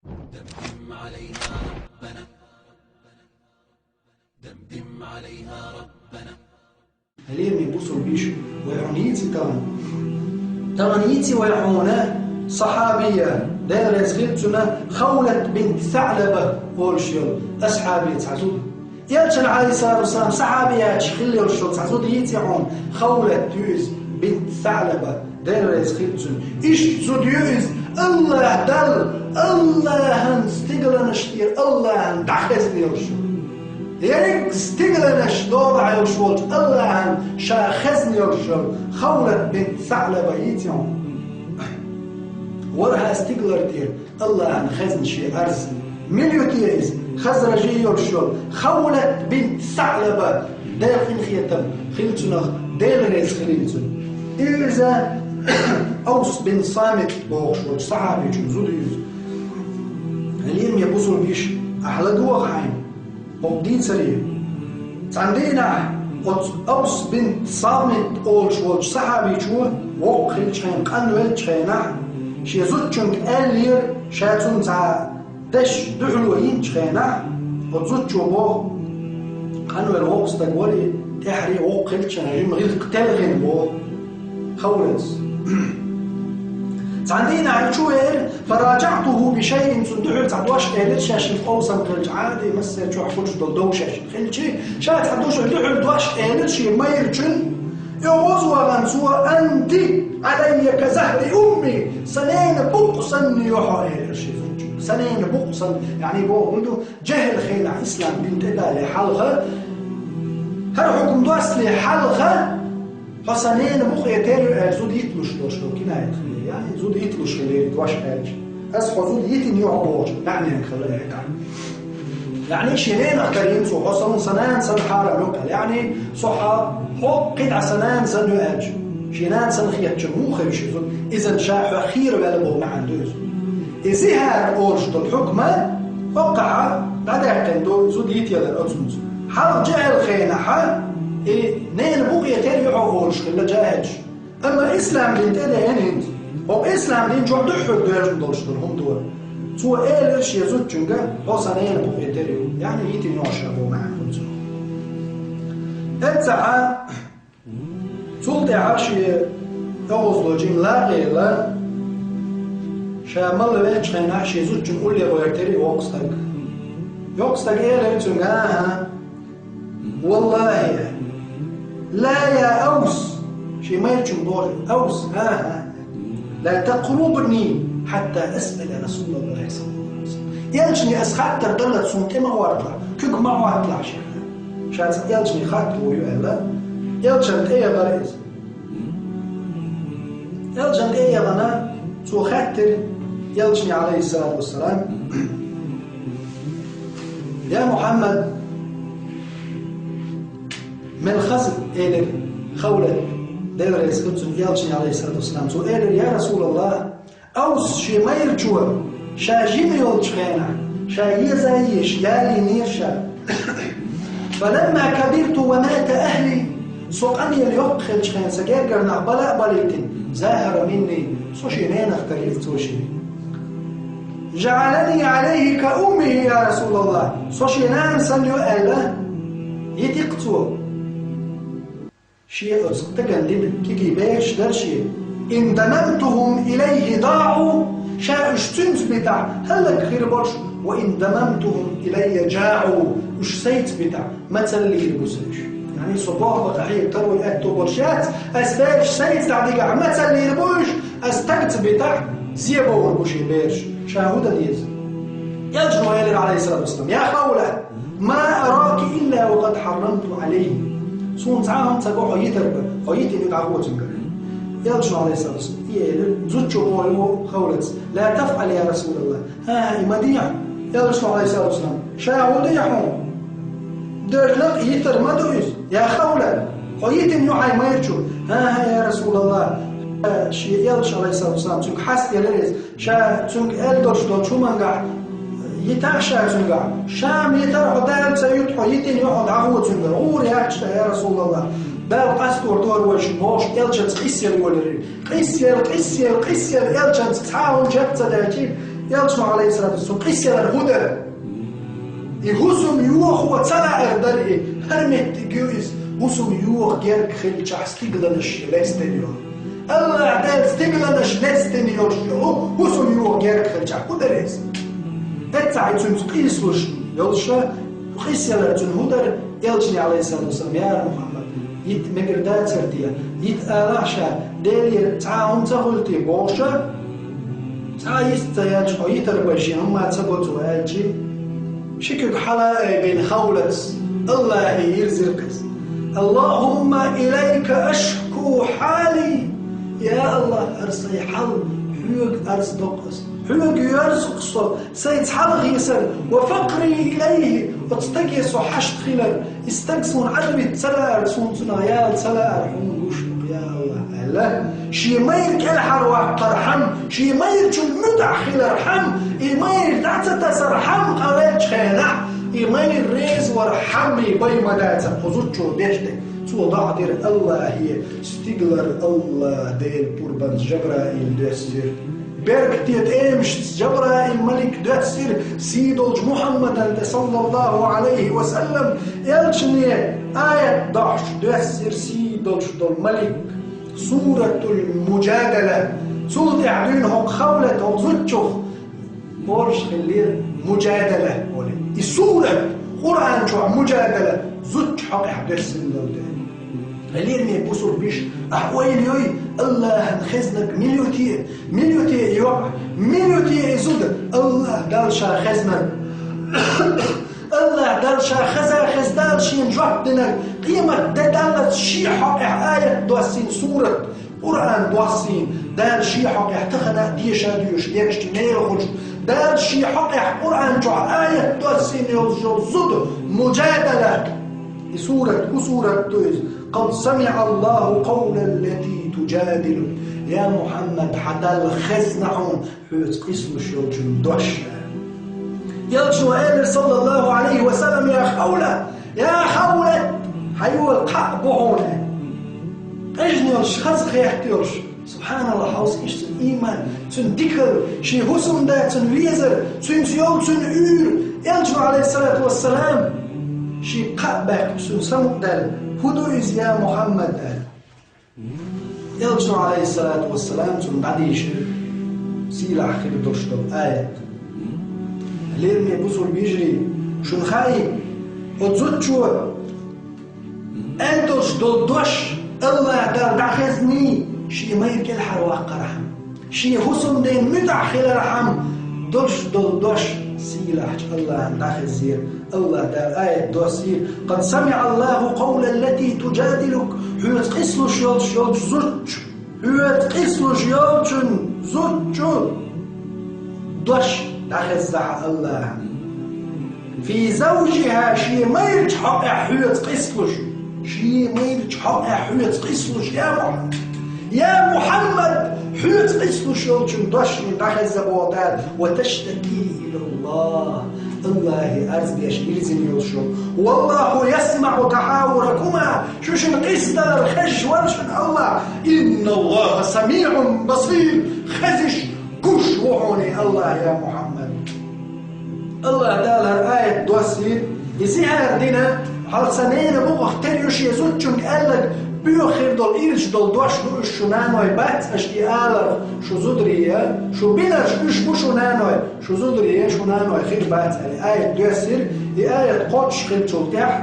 دمدم عليها ربنا، دمدم عليها ربنا. هليم يبوسوا البيش ويعنيتي تغنيتي ويعونا صحابية داير يزغيبتنا خولة بنت ثعلبة والشيل أصحابية تعزود يالشن عليه الصلاة والسلام صحابيات خلي والشيل تعزود يتيعون خولة ديوز بنت ثعلبة داير يزغيبتنا إيش تزوديوز الله دل الله هنستقل نشتير الله هندعخزني والشيل يعني استقلنش دورع يوشولت الله عن شاخزني يوشول خولت بنت ثعلبة يتيون ورها استقلرتير الله عن خزن شي أرز مليوتيز خزرجي يوشول خولت بنت ثعلبة داير فين خيتم خلتنا داير ريز خليتن إذا أوس بن صامت بوغشول صحابي جنزود يوز اليوم يبوسوا البيش أحلى دوغ عين وبدين سريع عندنا أوس بنت صامت أول صحابي شو وقل شين قنول شينا شي زوجنك ألير شاتون تاع دش دحلوين شينا وزوجو بو قنول وقص تقولي تحري وقل شين غير قتلغين بو خولت عندنا عن شوير فراجعته بشيء صندوق تعدوش قالت شاش القوسم قلت عادي مسا شو حكوش ضدو شاش قلت شي شات عدوش صندوق دوش قالت شي ما يرجن يوز وغنسوا انت علي كزهر امي سنين بقصن يحايل شي سنين بقصن يعني بو عنده جهل خيل اسلام بنت الله حلقه هر حكم دوس لي حلقه فسنين بقى تاني زود يتلوش لو كنا يعني زود يتلوش اللي دواش حاجة أصحى زود يتني يعبوش يعني نخليها يعني شيلين أكترين صحة صن سنان سن حارة لوكال يعني صحة حق قطع سنان سن يأج شينان سن خيات جموخ يشوفون إذا شاح خير بلبه مع دوز إذا هذا أورشت الحكمة وقع بعدها كان دول زود يتيا للأزمز حال جعل خينا حال نين بقية تاني يعوهولش كلا جاهج أما إسلام لين تاني هنند أو إسلام لين جوع دحر دوهاج مدولش دولهم دول سوى إيلرش يزود جنجا بوصا نين بقية تاني يعني يتي نوشابو معهم أتسعى سلطي عاشي أغزلو جين لا غيلا شامل ويتش خيناش يزود جن قولي رويتري وقستك يقستك إيلر جنجاها والله لا يا أوس شي ما يرجم دوري أوس لا تقربني حتى أسأل رسول الله صلى الله عليه وسلم يلجني أسخات تردلت سنتي ما وارطلع كيك ما وارطلع شان يلجني خات ويؤلا يلجن إيه غريز يلجن إيه غنا سو خاتر يلجني عليه الصلاة والسلام يا محمد من الخزن إلى خولة دير يسكتون يالشني عليه الصلاة والسلام سو إلى يا رسول الله أوس شي ما يرجوا شا جيم يلتخينا شا يزايش يالي نيرشا فلما كبرت ومات أهلي سو أني اليوقخل شخين سجيرجرنا بلا بليتن زاهر مني سو شي نين اختريت سو شي جعلني عليه كأمه يا رسول الله سو شي نان سنيو أهله يتقتو شيء أصدقن كي باش در شيء إن دممتهم إليه ضاعوا شاء اشتنت بتاع هلك خير برش وإن دممتهم إلي جاعوا وش سيت بتاع ما تسلي خير بسرش يعني صباح وتحية تروي أكتو برشات أسباش سيت تعديق ما تسلي ربوش أستقت بتاع زيبا وربوشي بيرش شاهودة ديز يجنو يلي عليه الصلاة والسلام يا خولة ما أراك إلا وقد حرمت عليه سون تعاهم تقول حييت يقعوا تنقل يلجن عليه الصلاة والسلام زوجه مولو خولت لا تفعل يا رسول الله ها مديع يلجن عليه الصلاة والسلام شاهو ديحون درلق يتر مدويز يا خولة حييت يوحي ما يرجو ها يا رسول الله يلجن عليه الصلاة والسلام تنك حس يلريز تنك ألدرش دون شو منقع يتعشى تنقع شام يترح دال سيد حييتين يقعد عهو تنقع غوري أكشتا يا رسول الله بال قستور دور وش موش إلجن تقسير ولري قسير إلجن تتعاون جبت داكي يلشوا عليه الصلاة والسلام قيسر الهدى يهوسم يوخ وطلع أردري هرمت جويس هوسم يوخ جيرك خلش استيقلنش لستنيور الله عدال استيقلنش لستنيور هوسم يوخ جيرك خلش قدريس تتعي تنقيسوش يلشا قيسر الهدى يلشني عليه الصلاة والسلام يا محمد يت مقردات سردية يت آلاشا ديلي تعاهم تغلتي بوشا تعايست يالشو يتربشي هما تبوتو هالجي شكك حلا بين خولس الله يرزقس اللهم إليك أشكو حالي يا الله أرسي حل حيوك أرزدقس حيوك يرزقس سيتحل غيسر وفقري إليه وتستقيس وحشت خلال استقسون عربي تسلار سونتنا يا تسلار حنوش يا الله الله شي مير كالحر وقرحم شي مير جمدع خلال إي مير دعتا تسرحم قليل خيلح إي مير ريز ورحمي بي مداتا خزوتشو بيشتك سو ضعدير الله هي استقلر الله دير قربان جبرائيل دستير بركتيت امش جبرائيل ملك دستير سيدولج محمد صلى الله عليه وسلم يلشني آية ضعش دستير سيدولج دول ملك سورة المجادلة سورة يعدينهم خولة وزوجوخ بورش الليل مجادلة السورة قرآن شو مجادلة زوج حق يحدث النودين الليل مي بوصل بيش أحوال يوي الله خزنك مليوتي يوقع مليوتي يزود الله دال شا خزنك الله دال شا خز دال شي نجوحدنا قيمة دالت شي حق آية دوسين سورة قرآن دوسين دال شي حق يحتخنا ديشا ديوش ديكشتنير خلش دال شي حق قرآن جو آية دوسين يزود مجادلة سورة تويز قد سمع الله قول التي تجادل يا محمد حتى الخزنعون حيث قسم شوجن دوش يلشو آل صلى الله عليه وسلم يا خولة حيو القاء بوهونا اجنيرش خزخ يحتيرش سبحان الله حوص إيش إيمان تن ديكر شي هسم دا تن ويزر تن سيول تن يلشو عليه الصلاة والسلام شي قابك تن سمك دال هدوئز يا محمد دال يلشو عليه الصلاة والسلام تن بعديش سيلع خير درشتو آيات ليرمي بوصل بيجري شن خايب وتزوجو أنتوش دودوش الله دار داخزني شي ما يركي الحرواق رحم شي حسن دين مدعخل رحم دوش دودوش سيلاح الله داخزير الله دار آية دوسير قد سمع الله قول التي تجادلك هو تقسلو شيوت زوج هو تقسلو شيوت زوج دوش داخزح الله في زوجها شي ما يرجح حيوت قسلوش شي ما يرجح حيوت قسلوش يا محمد حيوت قسلوش يوجن دوش داخز بوضال وتشتكي إلى الله أرز بيش إلزم يوشو والله يسمع تحاوركما شوشن قسد الخش ورشن الله إن الله سميع بصير خزش كش وحوني الله يا محمد الله دالها آية دوسير يسيها دينا حال سنين بوغ تريوش يزوجن قالك بيوخير دول إيرش دول دوش شو نانوي بات أشتي آلر شو زودرية شو بينرش شو نانوي شو زودرية شو نانوي خير بات آية دوسير دي آية قدش خير تلتح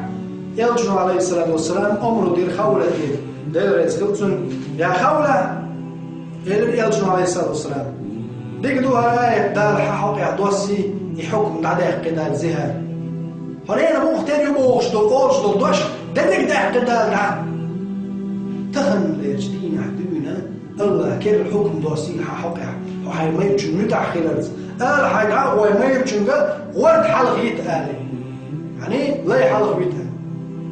يلجنو عليه الصلاة والسلام أمرو دير خولة دير رزقلتن يا خولة يلجنو عليه الصلاة والسلام ديكدوها آية دار حقوق دوسي يحكم دعداء قدال زهر هرينا بو مختار يبوش دول دوش دنك داء قدال دعا تخن ليجدين عدونا الله كير الحكم دوسي حقوق وحي ما يبجن متع خلالز قال حي دعا وما يبجن ورد حلق يتقالي يعني لا يحلق بيتها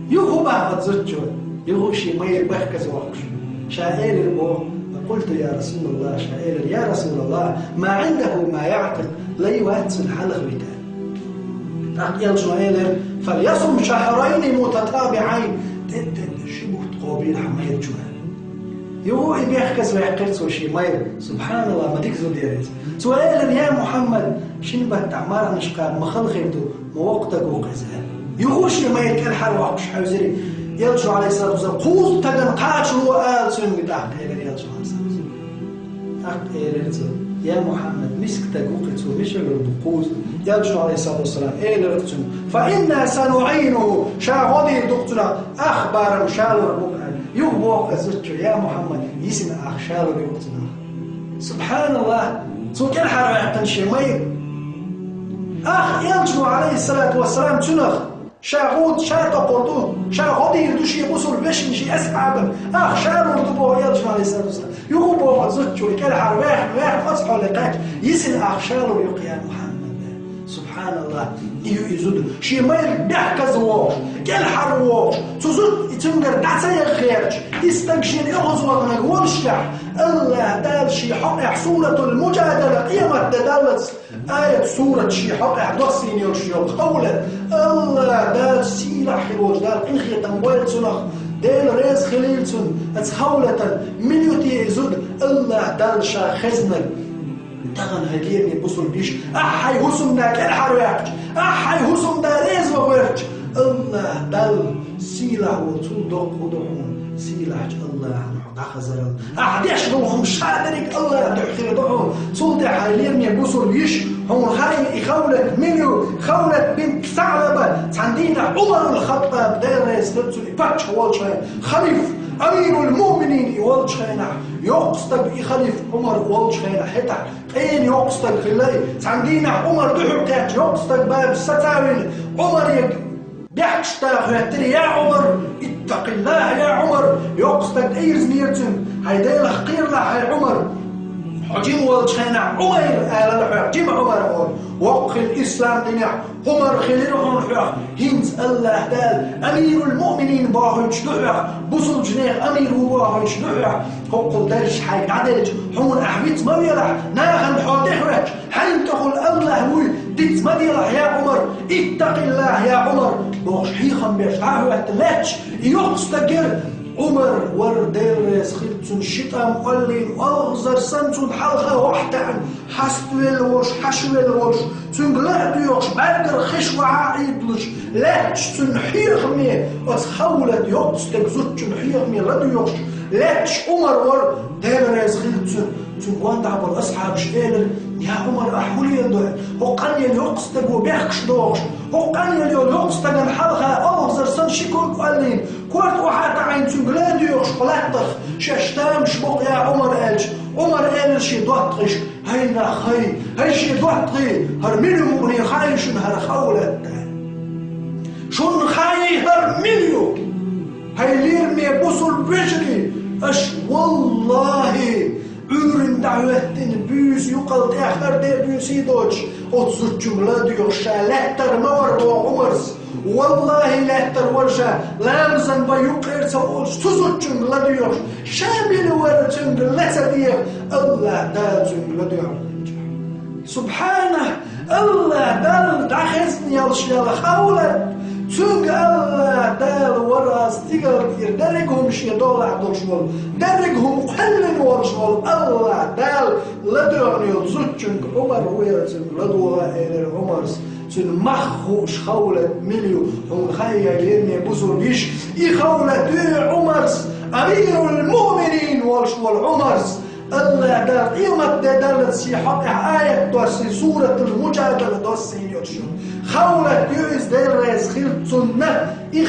يخو بقى تزجو يخو شي ما يربخ كزوخش شائل البو قلت يا رسول الله شائل يا رسول الله ما عنده ما يعقل لا يواتس الحلق بتاعه أقيل شائل فليصم شهرين متتابعين شبه تقابيل حماية جوان يوحي بيحكس ويحكس وشي ماير سبحان الله ما تكذو ديريز سؤالا يا محمد شنو بتعمار نشقى ما خلقته ما وقتك وقزها يغوش ما يكل حر وحش حوزري يلجو عليه الصلاة والسلام قوز تقن قاتل وآل سنو قد إلى يلجو عليه الصلاة والسلام إلى يا محمد مسكتك وقت ومش القوز يلجو عليه الصلاة والسلام إلى فإنا سنعينه شاغدي دكتنا أخبار شالر بقى يغبوك زوجو يا محمد يسمع أخشالر بقتنا سبحان الله سوك الحر يعتنشي مير يلجو عليه الصلاة والسلام تنخ شاغود شاطا قردو شاغودي يردوش يبوسوا البش نشي أسحابا شالو ردبوه يلجو عليه الصلاة والسلام يغبوك زوجو الحر واحد أصحو لقاك يسن شالو يقيا محمد سبحان الله يزود شي ماير بيحكى زواج كل حرواج تزود تنقر دعسي خيرج يستنشين يغزوك نقولشح الله دال شي حق سورة المجادلة قيمة دالت آية سورة شي حق دوسين يوشيو قولة الله دال سيلة حروج دال إنخي تنبويل سنخ دال ريز خليل سن اتخولة مليوتي يزود الله دال شا خزنل تغن هديني بوصل بيش أحي هسمنا كالحرواج أحي هسمنا ريز وغيرج الله دل سيلة وتودق ودعون سيلة الله نحط خزرل أحديش دوهم شادرك الله دحخير دعون صوت حاليرني بوصل بيش هم خاي يخولت منيو خولت بنت ثعلبة تندينا عمر الخطاب دير ريز لبسوا يباتش والشاين خليف أمير المؤمنين والشاينة يقصدك خليف عمر والشاينة حتى قين يقصدك في الله تندينا عمر دحبتات يقصدك باب الستاوين عمر بيحشتاق يهتري يا عمر اتق الله يا عمر يقصدك ايرز نيرتن هيدا الحقير لا يا عمر حجيم والشاينة عمر آل حجيم عمر وقخ الإسلام دنيا عمر خليرهم حق هنز الله دال أمير المؤمنين باهج دحق بصل جنيخ أمير باهج دحق قل درش حي عدلج حون أحبيت ما يلح ناغن حوتحرج حين تقول الله وي ديت ما يلح يا عمر اتق الله يا عمر بوش حيخا بيشعه اتلاتش يقصدقر عمر وردير سخيلتون شتام قلين أغزر سنتون حلقة واحدة حسويل وش حشويل وش تنقلع ديوش بقر خش وعايدلش لاتش تنحيغمي أتخولت يقصدك زوج تنحيغمي لديوش لاتش عمر وردير سخيلتون تنقوان دعبر أصحاب شئيلر يا عمر أحولي يدوه وقال يلي يقصدك وبيحكش دوش وقال يلي يقصدك الحلقة أغزر سن شكوك قلين كورت وحاتا عين تنقلادي يوشقلاتخ شاشتام شبق يا عمر ألش عمر ألش يدوطغش هينا خي هيش يدوطغي هرمينيو مغني خاي شن هرخولت شن خاي هرمينيو هيلير مي بوصل بجري أش والله Ürün davetin büyüs yuqaldı axarda büyüsü doç. Otuz cümle diyor şalettar ma var bu umars. Vallahi lettar varşa lamzan ba yuqirsa olş tuz cümle diyor. Şamil var cümle diyor. Allah da cümle diyor. Subhanah Allah dal daxesni yalışyalı xavlet. Çünkü Allah dal varaz tigar bir dergum şey dolar doşmol dergum qallin warşmol Allah dal ladroniyo çünkü Umar huyatın ladwa eler Umar çünkü mahhu şavlet milyo hum khayalin buzurgish ikhawlet Umar amirul mu'minin warşmol Umar Allah dal قيمة دالت سي حق آية دوسي سورة المجادلة دوسي يوشون خولت يوز دير ريز خير سنة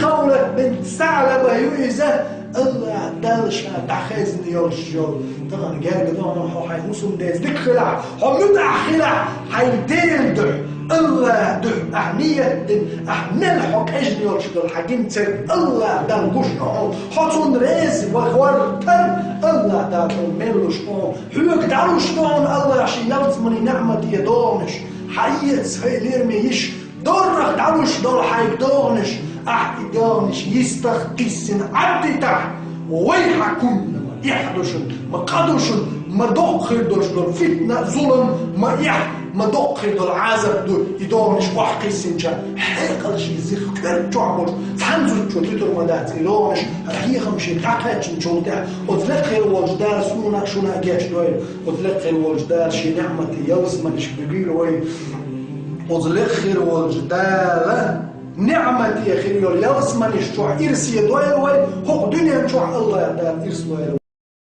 خولت بنت ثعلبة يوزة الله دالشا تخزن يوشون طبعا جارج دونا هو حيموسم ديز ديك خلع هم يدع خلع حيديل دع الله دع أهمية أهمل حق أجن يوشون حقين تر الله دال قشعون حطون ريز وخورتر الله دال ملوش حيوك دعوش دون الله عشان يلزمني نعمة يدونش حيت سهيلير ميش دورك دعوش دول حيك دونش أحد دونش يستخقسن عبدتح ويحكم يحدشن مقادشن ما دقر دول فتنة ظلم ما دقر دول عذاب دول يدونش وحقي سنجا حيقل شي زيخ كبير جعبوش تحنزو تشوتيتو المدات يدونش هي خمشي تعقاتش نشوتها وتلقي الوجدار سنونك شونا جاش دويل وتلقي الوجدار شي نعمتي يوزمنش بقيلوي وتلقي الوجدار نعمتي يا خير يوزمنش شو إرسي دويل هو دنيا شو الله يدار إرس دويل